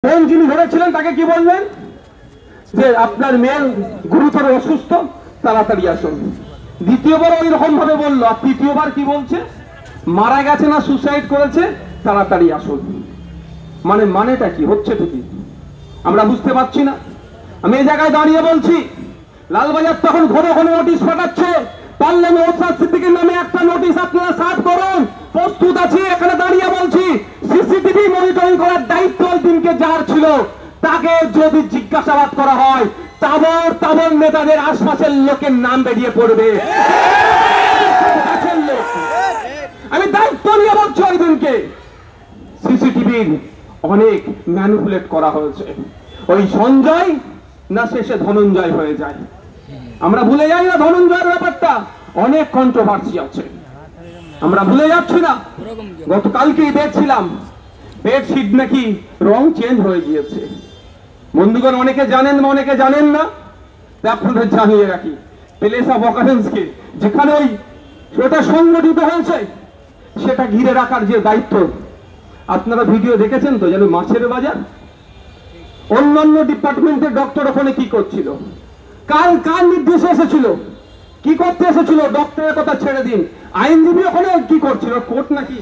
কোন যিনি ধরেছিলেন তাকে কি বললেন যে আপনার মেয়ে গুরুতর অসুস্থ, তাড়াতাড়ি আসুন। দ্বিতীয়বার ওই রকম ভাবে বললো, আর তৃতীয়বার কি বলছে, মারা গেছে না সুসাইড করেছে, তাড়াতাড়ি আসুন। মানেটা কি হচ্ছে তো কি আমরা বুঝতে পারছি না। আমি এই জায়গায় দাঁড়িয়ে বলছি, লালবাজার তখন ঘরে ঘরে নোটিশ পাঠাচ্ছে, পারলে নওশাদ সিদ্দিকীর নামে একটা নোটিশ আপনারা সার্ভ করুন, প্রস্তুত আছি। এখানে দাঁড়িয়ে বলছি, সিসিটিভি মনিটরিং করার দায়িত্ব ওই দিনকে যার ছিল তাকে যদি জিজ্ঞাসাবাদ করা হয়, তাবর নেতাদের আশপাশের লোকের নাম বেরিয়ে পড়বে। আমি দায়িত্ব নিয়ে বলছি, ওই দিনকে সিসিটিভির অনেক ম্যানিপুলেট করা হয়েছে। ওই সঞ্জয় না শেষে ধনঞ্জয় হয়ে যায়। আমরা ভুলে যাই না ধনঞ্জয়ের ব্যাপারটা, অনেক কন্ট্রোভার্সি আছে, আমরা ভুলে যাচ্ছি না। গতকালকেই দেখছিলাম বেডশিট নাকি রং চেঞ্জ হয়ে গিয়েছে। বন্ধুগণ, অনেকে জানেন বা অনেকে জানেন না, আপনাদের জানিয়ে রাখি, প্লেস অফ অকারেন্সকে যেখানে ওই সেটা সংগঠিত হয়েছে সেটা ঘিরে রাখার যে দায়িত্ব, আপনারা ভিডিও দেখেছেন তো, যেন মাছের বাজার। অন্যান্য ডিপার্টমেন্টের ডক্টর ওখানে কি করছিল, কার নির্দেশে এসেছিল, কি করতে এসেছিল, ডক্টরের কথা ছেড়ে দিন, আইনজীবী ওখানে কি করছিল, কোর্ট নাকি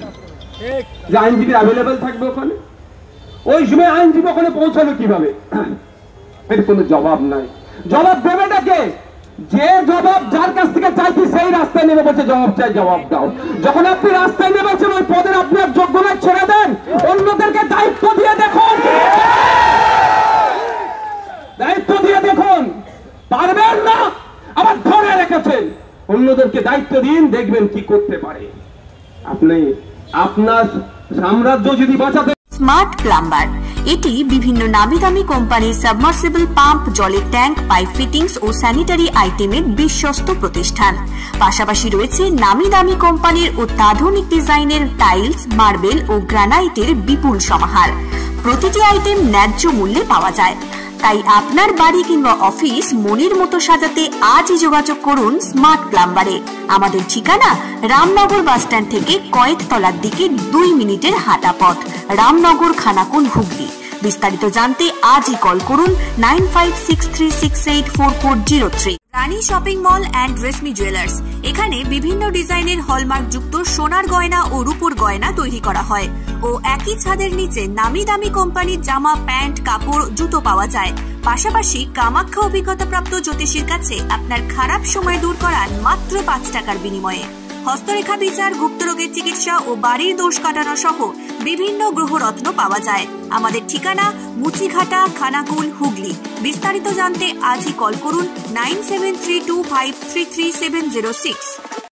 যে আইনজীবী অ্যাভেলেবেল থাকবে ওখানে? ওই সময় আইনজীবী ওখানে পৌঁছালো কিভাবে? এর কোনো জবাব নাই। জবাব দেবেটাকে? যে জবাব যার কাছ থেকে চাইছি সেই রাস্তায় নেমে বলছে জবাব চাই, জবাব দাও। যখন আপনি রাস্তায় নেমেছেন ওই পদের আপনার যোগ্য নয়, ছেড়ে দেন, অন্যদেরকে দায়িত্ব দিয়ে দেখুন, দায়িত্ব দিয়ে দেখুন। পারবেন না, আবার ধরে রেখেছেন, অন্যদেরকে দায়িত্ব দিন, দেখবেন কি করতে পারে। আপনি আপনার সাম্রাজ্য যদি বাঁচাতে। স্মার্ট প্লাম্বার, এটি বিভিন্ন নামি দামি কোম্পানির সাবমার্সিবল পাম্প, জলের ট্যাঙ্ক, পাইপ ফিটিংস ও স্যানিটারি আইটেমের বিশ্বস্ত প্রতিষ্ঠান। পাশাপাশি রয়েছে নামি দামি কোম্পানির অত্যাধুনিক ডিজাইনের টাইলস, মার্বেল ও গ্রানাইটের বিপুল সমাহার। প্রতিটি আইটেম ন্যায্য মূল্যে পাওয়া যায়। তাই আপনার বাড়ি কিংবা অফিস মনের মতো সাজাতে আজই যোগাযোগ করুন স্মার্ট প্লাম্বারে। আমাদের ঠিকানা রামনগর বাসস্ট্যান্ড থেকে কয়েকতলার দিকে 2 মিনিটের হাঁটা পথ, রামনগর, খানাকুল, হুগলি। বিস্তারিত জানতে আজই কল করুন 9563684403। Rani shopping mall and Reshmi jewellers, এখানে বিভিন্ন ডিজাইনের হলমার্ক যুক্ত সোনার গয়না ও রূপোর গয়না তৈরি করা হয় ও একই ছাদের নিচে নামি দামি কোম্পানির জামা, প্যান্ট, কাপড়, জুতো পাওয়া যায়। পাশাপাশি কামাখ্যা অভিজ্ঞতাপ্রাপ্ত জ্যোতিষীর কাছে আপনার খারাপ সময় দূর করান মাত্র 5 টাকার বিনিময়ে। হস্তরেখা বিচার, গুপ্তরোগের চিকিৎসা ও বাড়ির দোষ কাটানো সহ বিভিন্ন গ্রহরত্ন পাওয়া যায়। আমাদের ঠিকানা মুচিঘাটা, খানাকুল, হুগলি। বিস্তারিত জানতে আজই কল করুন 9732533706।